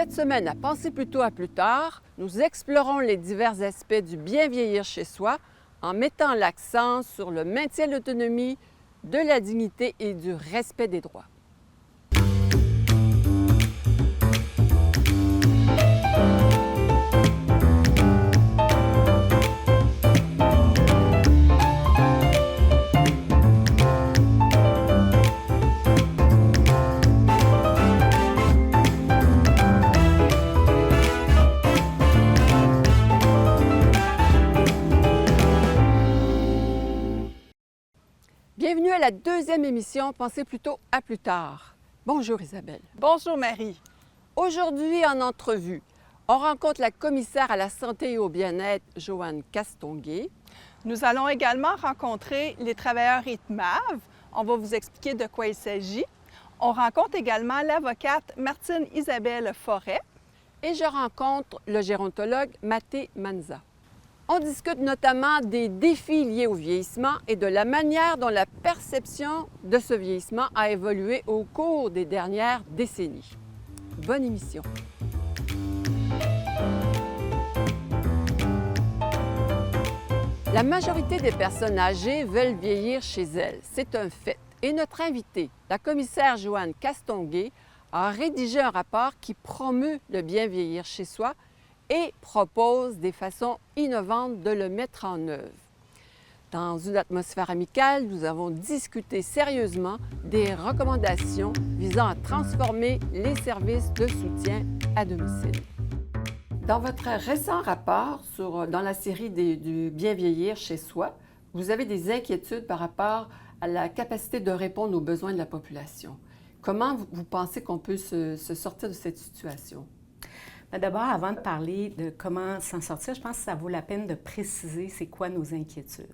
Cette semaine, à Penser plutôt à plus tard, nous explorons les divers aspects du bien vieillir chez soi en mettant l'accent sur le maintien de l'autonomie, de la dignité et du respect des droits. Bienvenue à la deuxième émission Pensez plutôt à plus tard. Bonjour Isabelle. Bonjour Marie. Aujourd'hui en entrevue, on rencontre la commissaire à la santé et au bien-être, Joanne Castonguay. Nous allons également rencontrer les travailleurs ITMAV. On va vous expliquer de quoi il s'agit. On rencontre également l'avocate Martine-Isabelle Forêt. Et je rencontre le gérontologue Maté Manza. On discute notamment des défis liés au vieillissement et de la manière dont la perception de ce vieillissement a évolué au cours des dernières décennies. Bonne émission! La majorité des personnes âgées veulent vieillir chez elles. C'est un fait. Et notre invitée, la commissaire Joanne Castonguay, a rédigé un rapport qui promeut le bien vieillir chez soi et propose des façons innovantes de le mettre en œuvre. Dans une atmosphère amicale, nous avons discuté sérieusement des recommandations visant à transformer les services de soutien à domicile. Dans votre récent rapport dans la série du bien vieillir chez soi, vous avez des inquiétudes par rapport à la capacité de répondre aux besoins de la population. Comment vous pensez qu'on peut se sortir de cette situation? D'abord, avant de parler de comment s'en sortir, je pense que ça vaut la peine de préciser c'est quoi nos inquiétudes.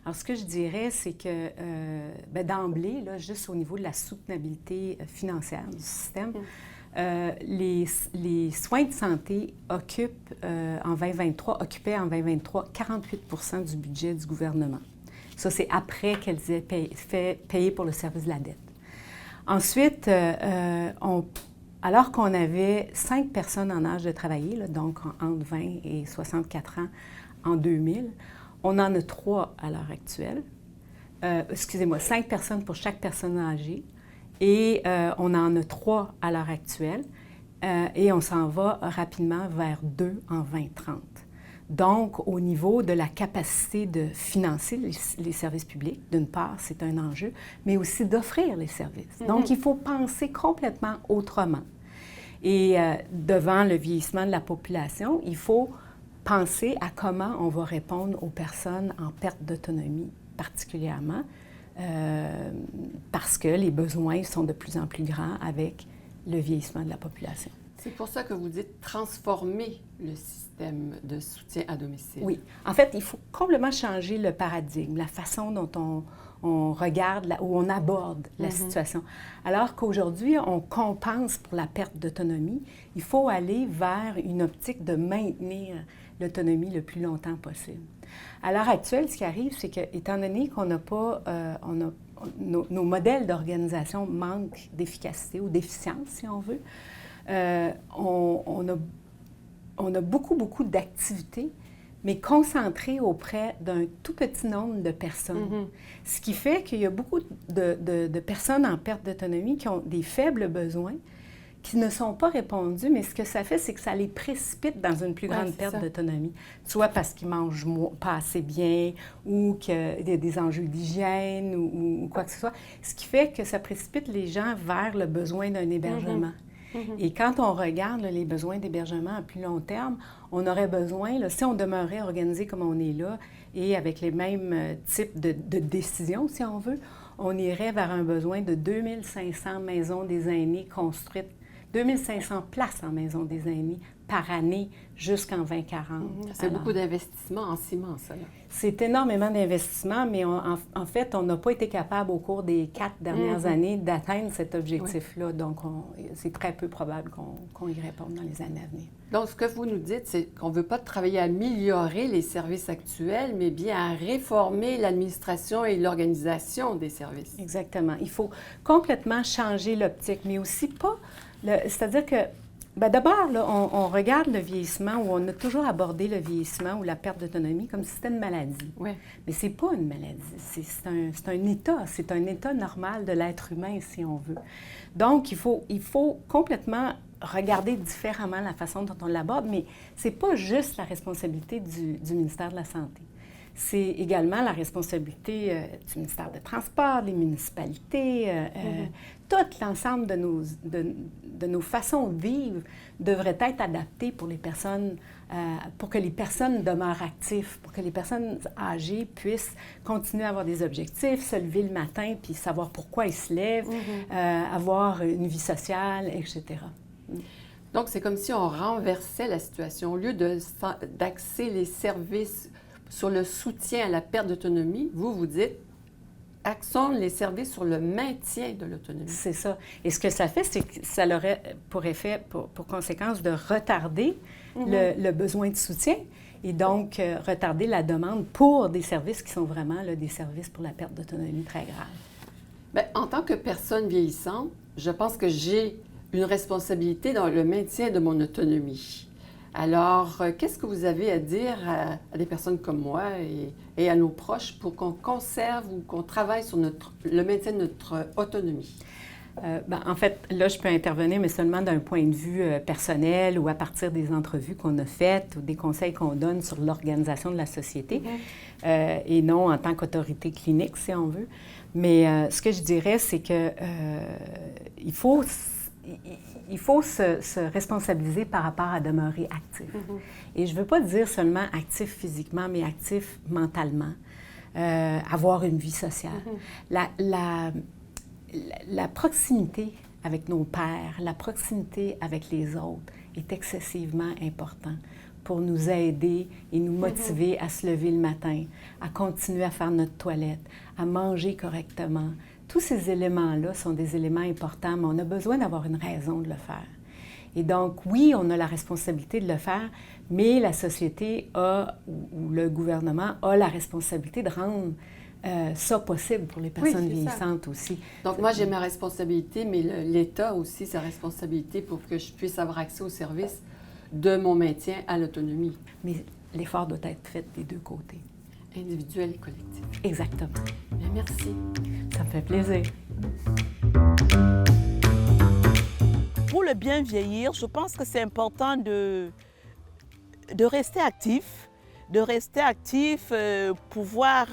Alors, ce que je dirais, c'est que d'emblée, là, juste au niveau de la soutenabilité financière du système, les soins de santé occupaient en 2023 48 du budget du gouvernement. Ça, c'est après qu'elles aient payé pour le service de la dette. Ensuite, alors qu'on avait 5 personnes en âge de travailler, là, donc entre 20 et 64 ans en 2000, on en a 3 à l'heure actuelle. 5 personnes pour chaque personne âgée. Et on en a 3 à l'heure actuelle. Et on s'en va rapidement vers 2 en 2030. Donc, au niveau de la capacité de financer les services publics, d'une part, c'est un enjeu, mais aussi d'offrir les services. Donc, il faut penser complètement autrement. Et devant le vieillissement de la population, il faut penser à comment on va répondre aux personnes en perte d'autonomie, particulièrement, parce que les besoins sont de plus en plus grands avec le vieillissement de la population. C'est pour ça que vous dites transformer le système de soutien à domicile. Oui. En fait, il faut complètement changer le paradigme, la façon dont on regarde, où on aborde la situation. Alors qu'aujourd'hui, on compense pour la perte d'autonomie, il faut aller vers une optique de maintenir l'autonomie le plus longtemps possible. À l'heure actuelle, ce qui arrive, c'est que, étant donné qu'on n'a pas, nos modèles d'organisation manquent d'efficacité ou d'efficience, si on veut, on a beaucoup d'activités, mais concentrées auprès d'un tout petit nombre de personnes. Ce qui fait qu'il y a beaucoup de personnes en perte d'autonomie qui ont des faibles besoins, qui ne sont pas répondus, mais ce que ça fait, c'est que ça les précipite dans une plus grande perte d'autonomie. Soit parce qu'ils mangent pas assez bien, ou qu'il y a des enjeux d'hygiène, ou quoi que ce soit. Ce qui fait que ça précipite les gens vers le besoin d'un hébergement. Et quand on regarde les besoins d'hébergement à plus long terme, on aurait besoin, si on demeurait organisé comme on est là, et avec les mêmes types de décisions, si on veut, on irait vers un besoin de 2500 maisons des aînés construites, 2500 places en maisons des aînés par année jusqu'en 2040. C'est beaucoup d'investissement en ciment, ça, là. C'est énormément d'investissement, mais en fait, on n'a pas été capable au cours des 4 dernières années d'atteindre cet objectif-là. Donc, c'est très peu probable qu'on y réponde dans les années à venir. Donc, ce que vous nous dites, c'est qu'on ne veut pas travailler à améliorer les services actuels, mais bien à réformer l'administration et l'organisation des services. Exactement. Il faut complètement changer l'optique, mais aussi pas... C'est-à-dire que Bien, d'abord, là, on regarde le vieillissement, où on a toujours abordé le vieillissement ou la perte d'autonomie comme si c'était une maladie. Oui. Mais ce n'est pas une maladie, c'est un état normal de l'être humain, si on veut. Donc, il faut complètement regarder différemment la façon dont on l'aborde, mais ce n'est pas juste la responsabilité du ministère de la Santé. C'est également la responsabilité du ministère des Transports, des municipalités. Tout l'ensemble de nos façons de vivre devrait être adapté pour les personnes, pour que les personnes demeurent actives, pour que les personnes âgées puissent continuer à avoir des objectifs, se lever le matin puis savoir pourquoi ils se lèvent, avoir une vie sociale, etc. Donc, c'est comme si on renversait la situation. Au lieu d'axer les services sur le soutien à la perte d'autonomie, vous dites, axons les services sur le maintien de l'autonomie. C'est ça. Et ce que ça fait, c'est que ça aurait pour effet, pour conséquence, de retarder le besoin de soutien et donc retarder la demande pour des services qui sont vraiment là, des services pour la perte d'autonomie très grave. Bien, en tant que personne vieillissante, je pense que j'ai une responsabilité dans le maintien de mon autonomie. Alors, qu'est-ce que vous avez à dire à des personnes comme moi et à nos proches pour qu'on conserve ou qu'on travaille sur le maintien de notre autonomie? En fait, là, je peux intervenir, mais seulement d'un point de vue personnel ou à partir des entrevues qu'on a faites ou des conseils qu'on donne sur l'organisation de la société, et non en tant qu'autorité clinique, si on veut. Mais ce que je dirais, c'est que il faut se responsabiliser par rapport à demeurer actif. Et je ne veux pas dire seulement actif physiquement, mais actif mentalement, avoir une vie sociale. La proximité avec nos pairs, la proximité avec les autres est excessivement importante pour nous aider et nous motiver à se lever le matin, à continuer à faire notre toilette, à manger correctement. Tous ces éléments-là sont des éléments importants, mais on a besoin d'avoir une raison de le faire. Et donc, oui, on a la responsabilité de le faire, mais la société ou le gouvernement a la responsabilité de rendre ça possible pour les personnes vieillissantes aussi. Donc, moi, j'ai ma responsabilité, mais l'État a aussi sa responsabilité pour que je puisse avoir accès aux services de mon maintien à l'autonomie. Mais l'effort doit être fait des deux côtés. Individuel et collectif. Exactement. Bien, merci. Ça me fait plaisir. Pour le bien vieillir, je pense que c'est important de rester actif, pouvoir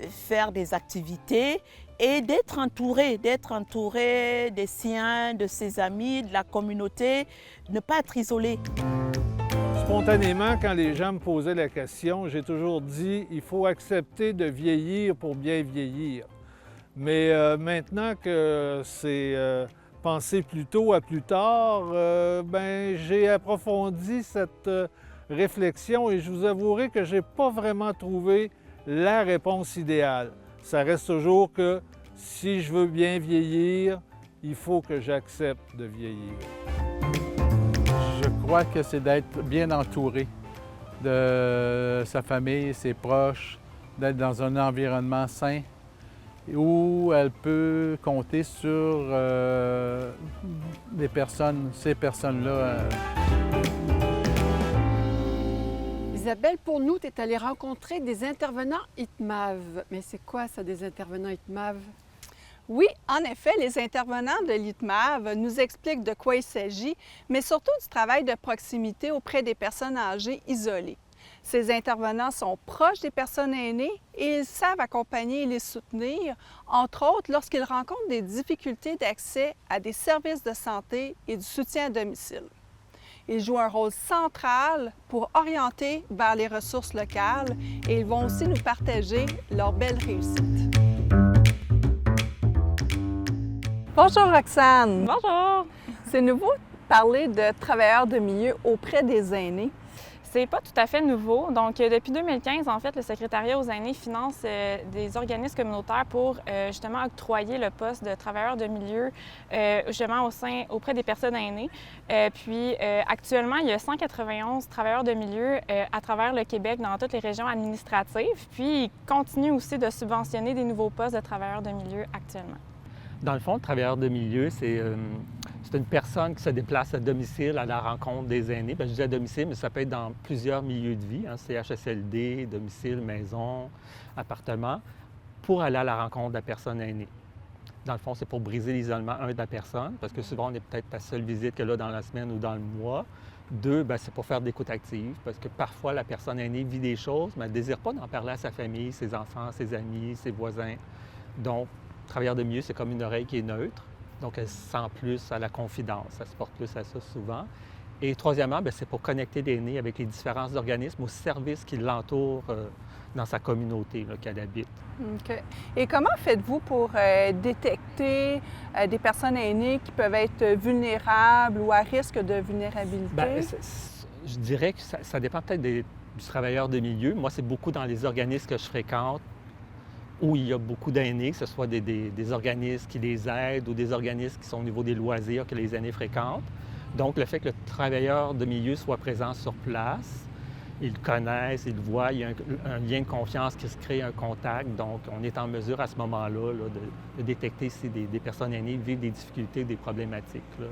faire des activités et d'être entouré des siens, de ses amis, de la communauté, ne pas être isolé. Spontanément, quand les gens me posaient la question, j'ai toujours dit il faut accepter de vieillir pour bien vieillir. Mais maintenant que c'est pensé plus tôt à plus tard, j'ai approfondi cette réflexion et je vous avouerai que je n'ai pas vraiment trouvé la réponse idéale. Ça reste toujours que si je veux bien vieillir, il faut que j'accepte de vieillir. Je crois que c'est d'être bien entouré de sa famille, ses proches, d'être dans un environnement sain où elle peut compter sur ces personnes-là. Isabelle, pour nous, tu es allée rencontrer des intervenants ITMAV. Mais c'est quoi ça, des intervenants ITMAV? Oui, en effet, les intervenants de l'ITMAV nous expliquent de quoi il s'agit, mais surtout du travail de proximité auprès des personnes âgées isolées. Ces intervenants sont proches des personnes aînées et ils savent accompagner et les soutenir, entre autres lorsqu'ils rencontrent des difficultés d'accès à des services de santé et du soutien à domicile. Ils jouent un rôle central pour orienter vers les ressources locales et ils vont aussi nous partager leurs belles réussites. Bonjour Roxane. Bonjour! C'est nouveau de parler de travailleurs de milieu auprès des aînés. C'est pas tout à fait nouveau. Donc, depuis 2015, en fait, le secrétariat aux aînés finance des organismes communautaires pour justement octroyer le poste de travailleur de milieu justement auprès des personnes aînées. Actuellement, il y a 191 travailleurs de milieu à travers le Québec dans toutes les régions administratives. Puis, ils continuent aussi de subventionner des nouveaux postes de travailleurs de milieu actuellement. Dans le fond, le travailleur de milieu, c'est C'est une personne qui se déplace à domicile à la rencontre des aînés. Bien, je dis à domicile, mais ça peut être dans plusieurs milieux de vie, hein, CHSLD, domicile, maison, appartement, pour aller à la rencontre de la personne aînée. Dans le fond, c'est pour briser l'isolement, de la personne, parce que souvent, on est peut-être la seule visite que là dans la semaine ou dans le mois. 2, bien, c'est pour faire de l'écoute active, parce que parfois, la personne aînée vit des choses, mais elle ne désire pas d'en parler à sa famille, ses enfants, ses amis, ses voisins. Donc, travailleur de milieu, c'est comme une oreille qui est neutre. Donc, elle se sent plus à la confidence, elle se porte plus à ça souvent. Et troisièmement, bien, c'est pour connecter l'aîné avec les différents organismes ou services qui l'entourent dans sa communauté là, qu'elle habite. OK. Et comment faites-vous pour détecter des personnes aînées qui peuvent être vulnérables ou à risque de vulnérabilité? Bien, je dirais que ça dépend peut-être du travailleur de milieu. Moi, c'est beaucoup dans les organismes que je fréquente où il y a beaucoup d'aînés, que ce soit des organismes qui les aident ou des organismes qui sont au niveau des loisirs que les aînés fréquentent. Donc, le fait que le travailleur de milieu soit présent sur place, ils le connaissent, ils le voient, il y a un lien de confiance qui se crée, un contact. Donc, on est en mesure à ce moment-là là, de détecter si des personnes aînées vivent des difficultés, des problématiques. Là.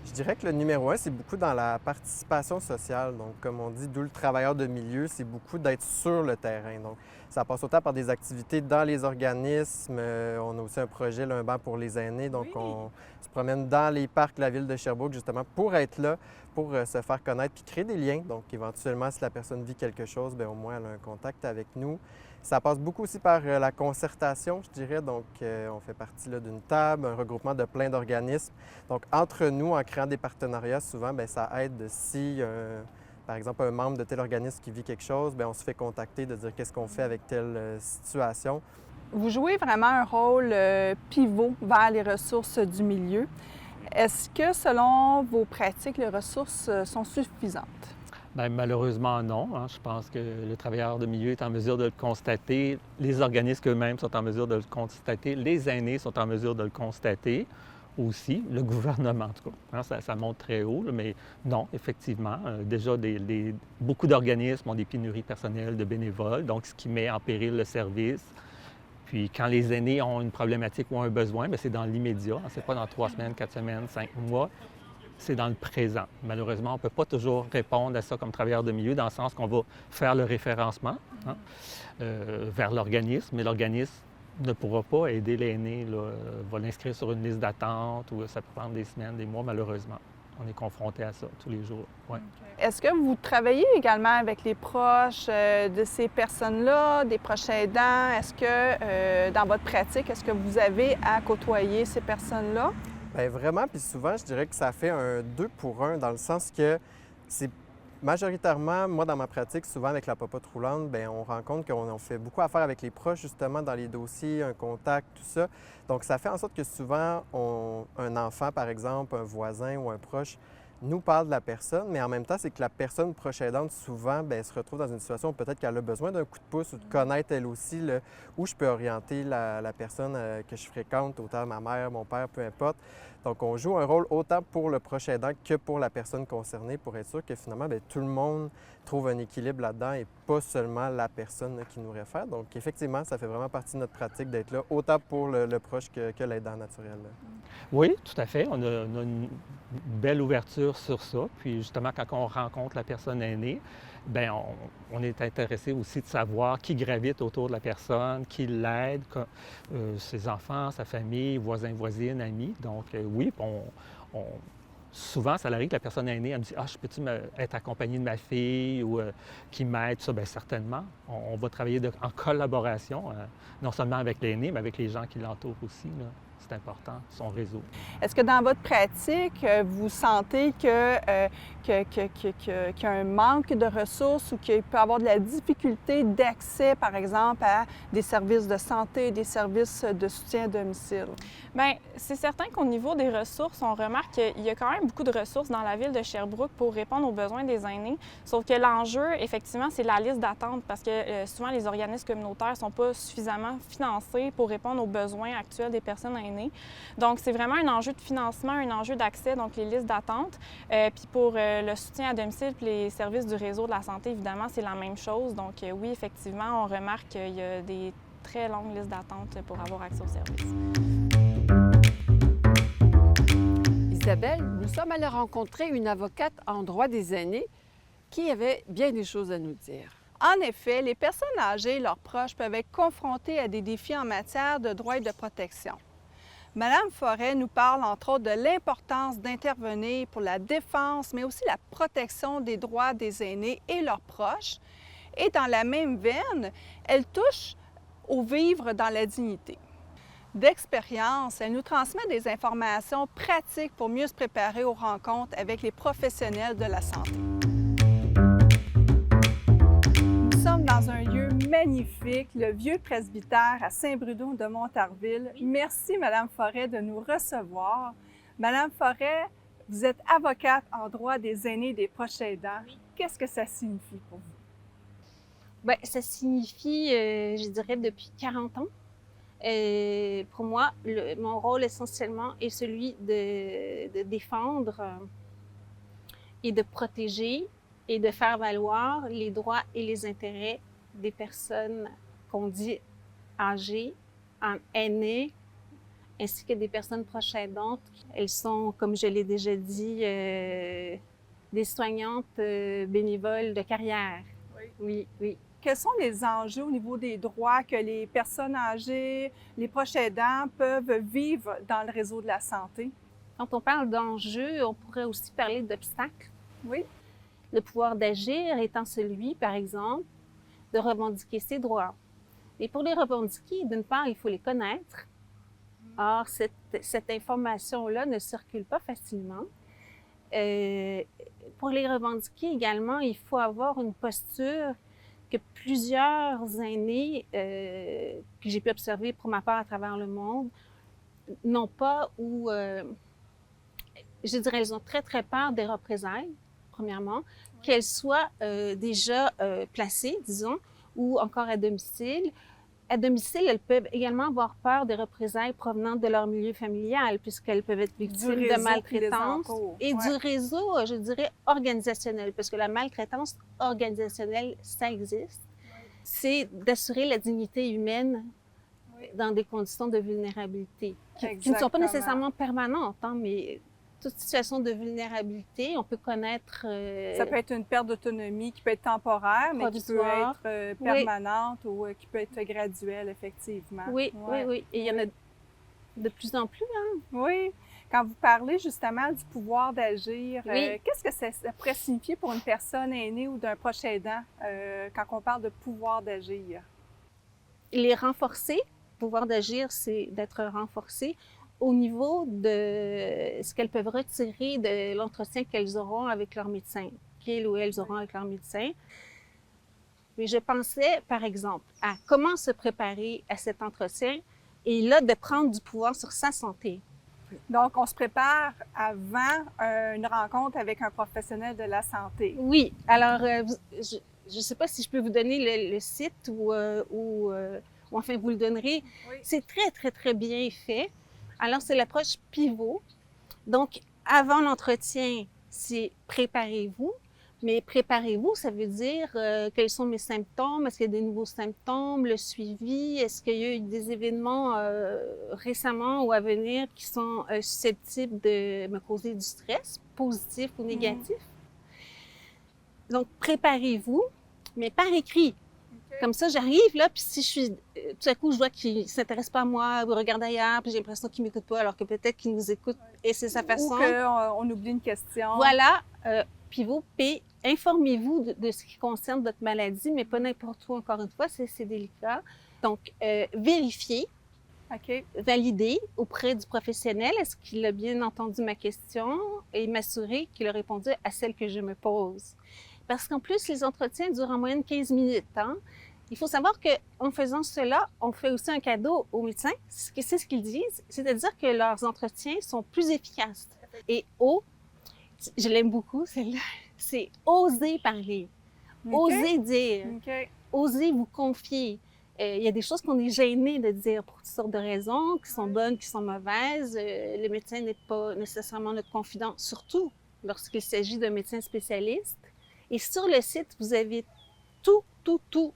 Je dirais que le numéro 1, c'est beaucoup dans la participation sociale. Donc, comme on dit, d'où le travailleur de milieu, c'est beaucoup d'être sur le terrain. Donc, ça passe autant par des activités dans les organismes. On a aussi un projet, là, un banc pour les aînés. Donc, on se promène dans les parcs de la ville de Sherbrooke, justement, pour être là, pour se faire connaître puis créer des liens. Donc, éventuellement, si la personne vit quelque chose, bien, au moins, elle a un contact avec nous. Ça passe beaucoup aussi par la concertation, je dirais. Donc, on fait partie là, d'une table, un regroupement de plein d'organismes. Donc, entre nous, en créant des partenariats, souvent, bien, ça aide si, par exemple, un membre de tel organisme qui vit quelque chose, bien, on se fait contacter de dire qu'est-ce qu'on fait avec telle situation. Vous jouez vraiment un rôle pivot vers les ressources du milieu. Est-ce que, selon vos pratiques, les ressources sont suffisantes? Bien, malheureusement, non. Hein. Je pense que le travailleur de milieu est en mesure de le constater. Les organismes eux-mêmes sont en mesure de le constater. Les aînés sont en mesure de le constater aussi. Le gouvernement, en tout cas. Hein, ça monte très haut, là, mais non, effectivement. Déjà, beaucoup d'organismes ont des pénuries personnelles de bénévoles, donc ce qui met en péril le service. Puis quand les aînés ont une problématique ou un besoin, bien, c'est dans l'immédiat. Ce n'est pas dans 3 semaines, 4 semaines, 5 mois. C'est dans le présent. Malheureusement, on ne peut pas toujours répondre à ça comme travailleur de milieu, dans le sens qu'on va faire le référencement vers l'organisme, mais l'organisme ne pourra pas aider l'aîné, va l'inscrire sur une liste d'attente, ou ça peut prendre des semaines, des mois, malheureusement. On est confronté à ça tous les jours. Ouais. Est-ce que vous travaillez également avec les proches de ces personnes-là, des proches aidants? Est-ce que, dans votre pratique, est-ce que vous avez à côtoyer ces personnes-là? Bien, vraiment, puis souvent, je dirais que ça fait un 2 pour 1, dans le sens que c'est majoritairement, moi, dans ma pratique, souvent avec la popote roulante, bien, on rencontre qu'on fait beaucoup affaire avec les proches, justement, dans les dossiers, un contact, tout ça. Donc, ça fait en sorte que souvent, un enfant, par exemple, un voisin ou un proche, nous parle de la personne, mais en même temps, c'est que la personne proche aidante, souvent, bien, se retrouve dans une situation où peut-être qu'elle a besoin d'un coup de pouce ou de connaître elle aussi où je peux orienter la personne que je fréquente, autant ma mère, mon père, peu importe. Donc, on joue un rôle autant pour le proche aidant que pour la personne concernée pour être sûr que finalement, bien, tout le monde trouve un équilibre là-dedans et pas seulement la personne qui nous réfère. Donc, effectivement, ça fait vraiment partie de notre pratique d'être là, autant pour le proche que l'aidant naturel. Oui, tout à fait. On a une belle ouverture sur ça. Puis justement, quand on rencontre la personne aînée, bien, on est intéressé aussi de savoir qui gravite autour de la personne, qui l'aide, ses enfants, sa famille, voisins, voisines, amis. Donc oui, souvent, ça arrive que la personne aînée, elle me dit « Ah, je peux-tu être accompagnée de ma fille ou qui m'aide? » Ça, bien certainement. On va travailler en collaboration, non seulement avec l'aîné, mais avec les gens qui l'entourent aussi, là. C'est important, son réseau. Est-ce que dans votre pratique, vous sentez qu'il y a un manque de ressources ou qu'il peut y avoir de la difficulté d'accès, par exemple, à des services de santé, des services de soutien à domicile? Bien, c'est certain qu'au niveau des ressources, on remarque qu'il y a quand même beaucoup de ressources dans la ville de Sherbrooke pour répondre aux besoins des aînés. Sauf que l'enjeu, effectivement, c'est la liste d'attente parce que souvent, les organismes communautaires ne sont pas suffisamment financés pour répondre aux besoins actuels des personnes aînées. Donc, c'est vraiment un enjeu de financement, un enjeu d'accès, donc les listes d'attente. Puis pour le soutien à domicile puis les services du réseau de la santé, évidemment, c'est la même chose. Donc, oui, effectivement, on remarque qu'il y a des très longues listes d'attente pour avoir accès aux services. Isabelle, nous sommes allés rencontrer une avocate en droit des aînés qui avait bien des choses à nous dire. En effet, les personnes âgées et leurs proches peuvent être confrontées à des défis en matière de droits et de protection. Madame Forêt nous parle entre autres de l'importance d'intervenir pour la défense, mais aussi la protection des droits des aînés et leurs proches. Et dans la même veine, elle touche au vivre dans la dignité. D'expérience, elle nous transmet des informations pratiques pour mieux se préparer aux rencontres avec les professionnels de la santé. Nous sommes dans un lieu magnifique, le vieux presbytère à Saint-Bruno de Montarville. Merci, Madame Forêt, de nous recevoir. Madame Forêt, vous êtes avocate en droit des aînés et des proches aidants. Qu'est-ce que ça signifie pour vous? Bien, ça signifie, je dirais, depuis 40 ans. Pour moi, mon rôle essentiellement est celui de défendre et de protéger et de faire valoir les droits et les intérêts des personnes qu'on dit âgées, aînées, ainsi que des personnes proches aidantes. Elles sont, comme je l'ai déjà dit, des soignantes bénévoles de carrière. Oui, oui. Quels sont les enjeux au niveau des droits que les personnes âgées, les proches aidants peuvent vivre dans le réseau de la santé? Quand on parle d'enjeux, on pourrait aussi parler d'obstacles. Oui. Le pouvoir d'agir étant celui, par exemple, de revendiquer ses droits. Et pour les revendiquer, d'une part, il faut les connaître. Or, cette information-là ne circule pas facilement. Pour les revendiquer également, il faut avoir une posture que plusieurs aînés que j'ai pu observer pour ma part à travers le monde n'ont pas ou, je dirais, elles ont très, très peur des représailles, premièrement, qu'elles soient déjà placées, disons, ou encore à domicile. À domicile, elles peuvent également avoir peur des représailles provenant de leur milieu familial, puisqu'elles peuvent être victimes de maltraitance et du réseau, je dirais, organisationnel, parce que la maltraitance organisationnelle, ça existe. C'est d'assurer la dignité humaine dans des conditions de vulnérabilité qui ne sont pas nécessairement permanentes, hein, mais toute situation de vulnérabilité, on peut connaître... Ça peut être une perte d'autonomie qui peut être temporaire, mais qui peut être permanente ou qui peut être graduelle, effectivement. Oui, oui, oui. Et il y en a de plus en plus, hein? Oui. Quand vous parlez justement du pouvoir d'agir, qu'est-ce que ça pourrait signifier pour une personne aînée ou d'un proche aidant quand on parle de pouvoir d'agir? Les renforcer. Le pouvoir d'agir, c'est d'être renforcé au niveau de ce qu'elles peuvent retirer de l'entretien qu'elles auront avec leur médecin, qu'elles ou elles auront avec leur médecin. Mais je pensais, par exemple, à comment se préparer à cet entretien et là, de prendre du pouvoir sur sa santé. Donc, on se prépare avant une rencontre avec un professionnel de la santé. Oui. Alors, je ne sais pas si je peux vous donner le site ou enfin, vous le donnerez. Oui. C'est très, très, très bien fait. Alors, c'est l'approche pivot. Donc, avant l'entretien, c'est préparez-vous. Mais préparez-vous, ça veut dire quels sont mes symptômes, est-ce qu'il y a des nouveaux symptômes, le suivi, est-ce qu'il y a eu des événements récemment ou à venir qui sont susceptibles de me causer du stress, positif ou négatif. Donc, préparez-vous, mais par écrit. Comme ça, j'arrive là, puis si je suis... Tout à coup, je vois qu'il ne s'intéresse pas à moi, ou regarde ailleurs, puis j'ai l'impression qu'il ne m'écoute pas, alors que peut-être qu'il nous écoute, et c'est sa façon. Ou qu'on oublie une question. Voilà. Pivot P, informez-vous de ce qui concerne votre maladie, mais pas n'importe où, encore une fois, c'est délicat. Donc, vérifiez, valider auprès du professionnel, est-ce qu'il a bien entendu ma question, et m'assurer qu'il a répondu à celle que je me pose. Parce qu'en plus, les entretiens durent en moyenne 15 minutes. Hein? Il faut savoir qu'en faisant cela, on fait aussi un cadeau aux médecins. C'est ce qu'ils disent, c'est-à-dire que leurs entretiens sont plus efficaces. Et je l'aime beaucoup, celle-là, c'est oser parler, oser dire, oser vous confier. Il y a des choses qu'on est gêné de dire pour toutes sortes de raisons, qui sont bonnes, qui sont mauvaises. Le médecin n'est pas nécessairement notre confident, surtout lorsqu'il s'agit d'un médecin spécialiste. Et sur le site, vous avez tout.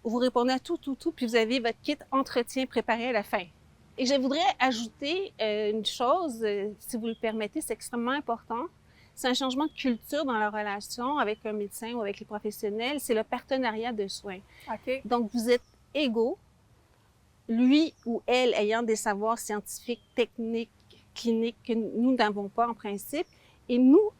Vous répondez à tout, puis vous avez votre kit entretien préparé à la fin. Et je voudrais ajouter une chose, si vous le permettez, c'est extrêmement important. C'est un changement de culture dans la relation avec un médecin ou avec les professionnels, c'est le partenariat de soins. OK. Donc, vous êtes égaux, lui ou elle ayant des savoirs scientifiques, techniques, cliniques que nous n'avons pas en principe, et nous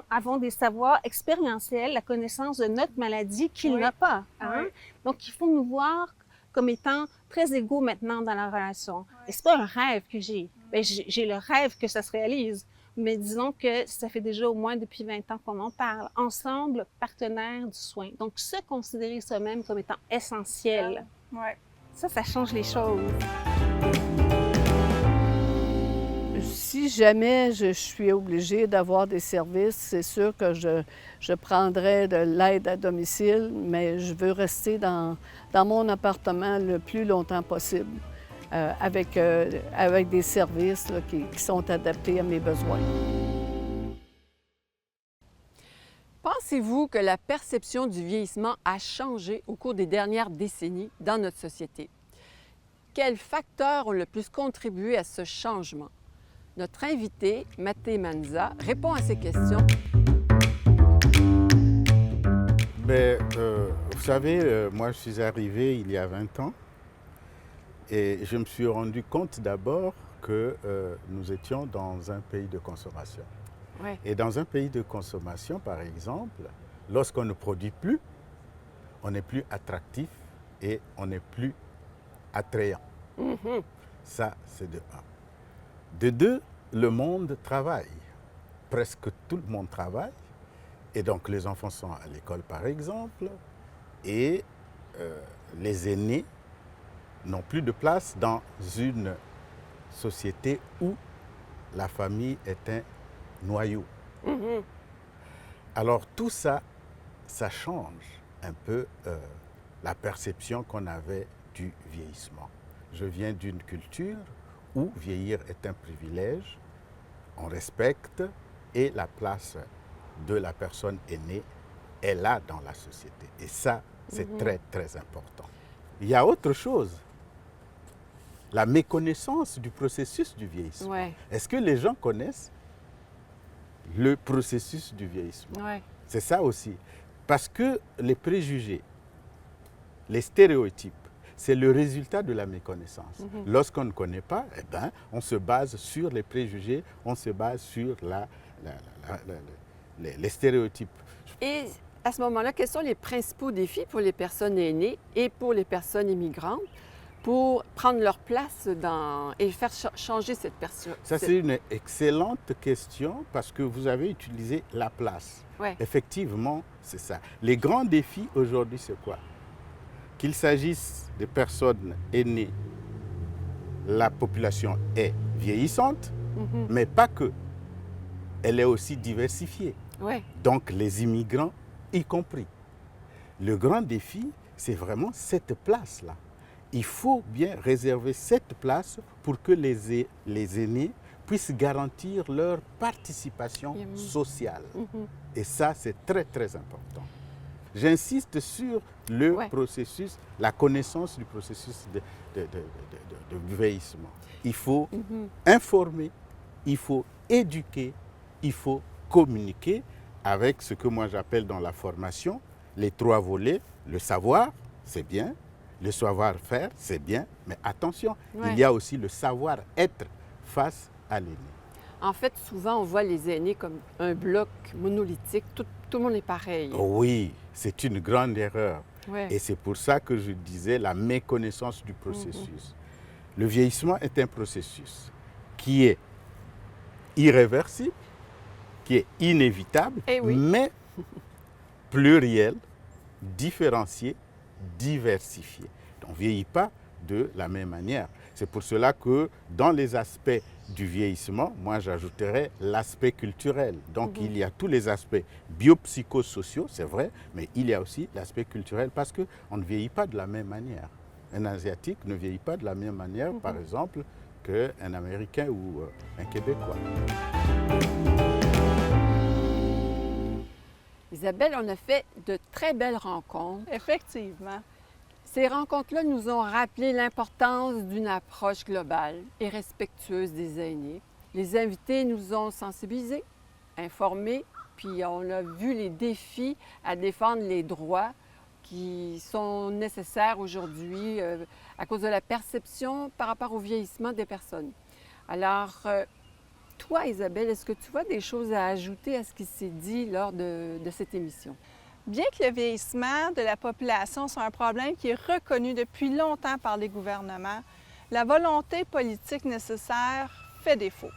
avons des savoirs expérientiels, la connaissance de notre maladie qu'il n'a pas. Hein? Oui. Donc, il faut nous voir comme étant très égaux maintenant dans la relation. Et c'est pas un rêve que j'ai. Bien, j'ai le rêve que ça se réalise. Mais disons que ça fait déjà au moins depuis 20 ans qu'on en parle. Ensemble, partenaires du soin. Donc, se considérer soi-même comme étant essentiel. Ouais. Ça change les choses. Si jamais je suis obligée d'avoir des services, c'est sûr que je prendrai de l'aide à domicile, mais je veux rester dans mon appartement le plus longtemps possible avec des services là, qui sont adaptés à mes besoins. Pensez-vous que la perception du vieillissement a changé au cours des dernières décennies dans notre société? Quels facteurs ont le plus contribué à ce changement? Notre invité, Maté Manza, répond à ces questions. Mais, vous savez, moi je suis arrivé il y a 20 ans et je me suis rendu compte d'abord que nous étions dans un pays de consommation. Ouais. Et dans un pays de consommation, par exemple, lorsqu'on ne produit plus, on n'est plus attractif et on n'est plus attrayant. Mm-hmm. Ça, c'est de un. De deux, le monde travaille. Presque tout le monde travaille. Et donc, les enfants sont à l'école, par exemple. Et les aînés n'ont plus de place dans une société où la famille est un noyau. Mm-hmm. Alors, tout ça, ça change un peu la perception qu'on avait du vieillissement. Je viens d'une culture où vieillir est un privilège, on respecte et la place de la personne aînée est là dans la société. Et ça, c'est très, très important. Il y a autre chose, la méconnaissance du processus du vieillissement. Ouais. Est-ce que les gens connaissent le processus du vieillissement? Ouais. C'est ça aussi. Parce que les préjugés, les stéréotypes, c'est le résultat de la méconnaissance. Mm-hmm. Lorsqu'on ne connaît pas, eh ben, on se base sur les préjugés, on se base sur les stéréotypes. Et à ce moment-là, quels sont les principaux défis pour les personnes aînées et pour les personnes immigrantes pour prendre leur place et faire changer cette personne? Ça, c'est une excellente question parce que vous avez utilisé la place. Ouais. Effectivement, c'est ça. Les grands défis aujourd'hui, c'est quoi? Qu'il s'agisse des personnes aînées, la population est vieillissante, Mm-hmm. mais pas que. Elle est aussi diversifiée. Ouais. Donc les immigrants y compris. Le grand défi, c'est vraiment cette place-là. Il faut bien réserver cette place pour que les aînés puissent garantir leur participation sociale. Mm-hmm. Et ça, c'est très, très important. J'insiste sur le processus, la connaissance du processus de vieillissement. Il faut informer, il faut éduquer, il faut communiquer avec ce que moi j'appelle dans la formation les 3 volets. Le savoir, c'est bien. Le savoir-faire, c'est bien. Mais attention, il y a aussi le savoir-être face à l'aîné. En fait, souvent, on voit les aînés comme un bloc monolithique. Tout le monde est pareil. Oui, c'est une grande erreur. Ouais. Et c'est pour ça que je disais la méconnaissance du processus. Le vieillissement est un processus qui est irréversible, qui est inévitable, mais pluriel, différencié, diversifié. On ne vieillit pas de la même manière. C'est pour cela que dans les aspects du vieillissement, moi j'ajouterais l'aspect culturel. Donc il y a tous les aspects biopsychosociaux, c'est vrai, mais il y a aussi l'aspect culturel parce qu'on ne vieillit pas de la même manière. Un Asiatique ne vieillit pas de la même manière, par exemple, qu'un Américain ou un Québécois. Isabelle, on a fait de très belles rencontres. Effectivement. Ces rencontres-là nous ont rappelé l'importance d'une approche globale et respectueuse des aînés. Les invités nous ont sensibilisés, informés, puis on a vu les défis à défendre les droits qui sont nécessaires aujourd'hui à cause de la perception par rapport au vieillissement des personnes. Alors, toi, Isabelle, est-ce que tu vois des choses à ajouter à ce qui s'est dit lors de cette émission? Bien que le vieillissement de la population soit un problème qui est reconnu depuis longtemps par les gouvernements, la volonté politique nécessaire fait défaut.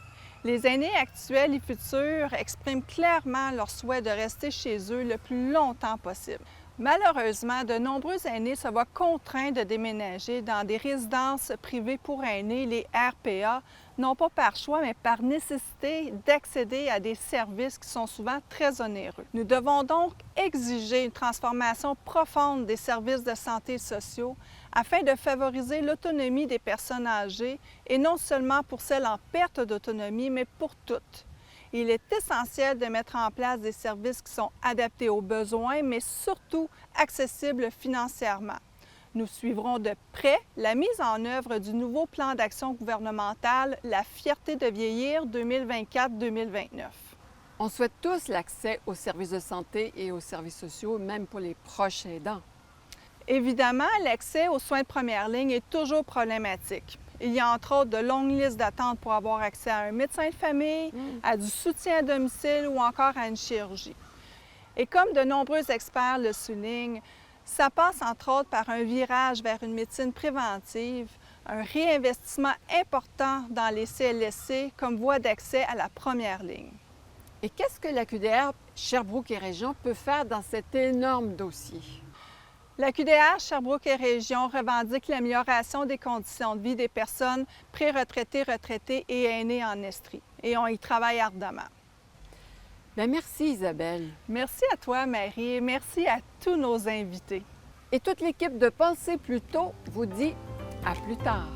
Les aînés actuels et futurs expriment clairement leur souhait de rester chez eux le plus longtemps possible. Malheureusement, de nombreux aînés se voient contraints de déménager dans des résidences privées pour aînés, les RPA, non pas par choix, mais par nécessité d'accéder à des services qui sont souvent très onéreux. Nous devons donc exiger une transformation profonde des services de santé sociaux afin de favoriser l'autonomie des personnes âgées, et non seulement pour celles en perte d'autonomie, mais pour toutes. Il est essentiel de mettre en place des services qui sont adaptés aux besoins, mais surtout accessibles financièrement. Nous suivrons de près la mise en œuvre du nouveau plan d'action gouvernemental « La fierté de vieillir 2024-2029 ». On souhaite tous l'accès aux services de santé et aux services sociaux, même pour les proches aidants. Évidemment, l'accès aux soins de première ligne est toujours problématique. Il y a entre autres de longues listes d'attente pour avoir accès à un médecin de famille, à du soutien à domicile ou encore à une chirurgie. Et comme de nombreux experts le soulignent, ça passe entre autres par un virage vers une médecine préventive, un réinvestissement important dans les CLSC comme voie d'accès à la première ligne. Et qu'est-ce que la QDR Sherbrooke et Région peut faire dans cet énorme dossier? La QDR Sherbrooke et Région revendique l'amélioration des conditions de vie des personnes pré-retraitées, retraitées et aînées en Estrie. Et on y travaille ardemment. Bien, merci Isabelle. Merci à toi Marie et merci à tous nos invités. Et toute l'équipe de Pensez Plus tôt vous dit à plus tard.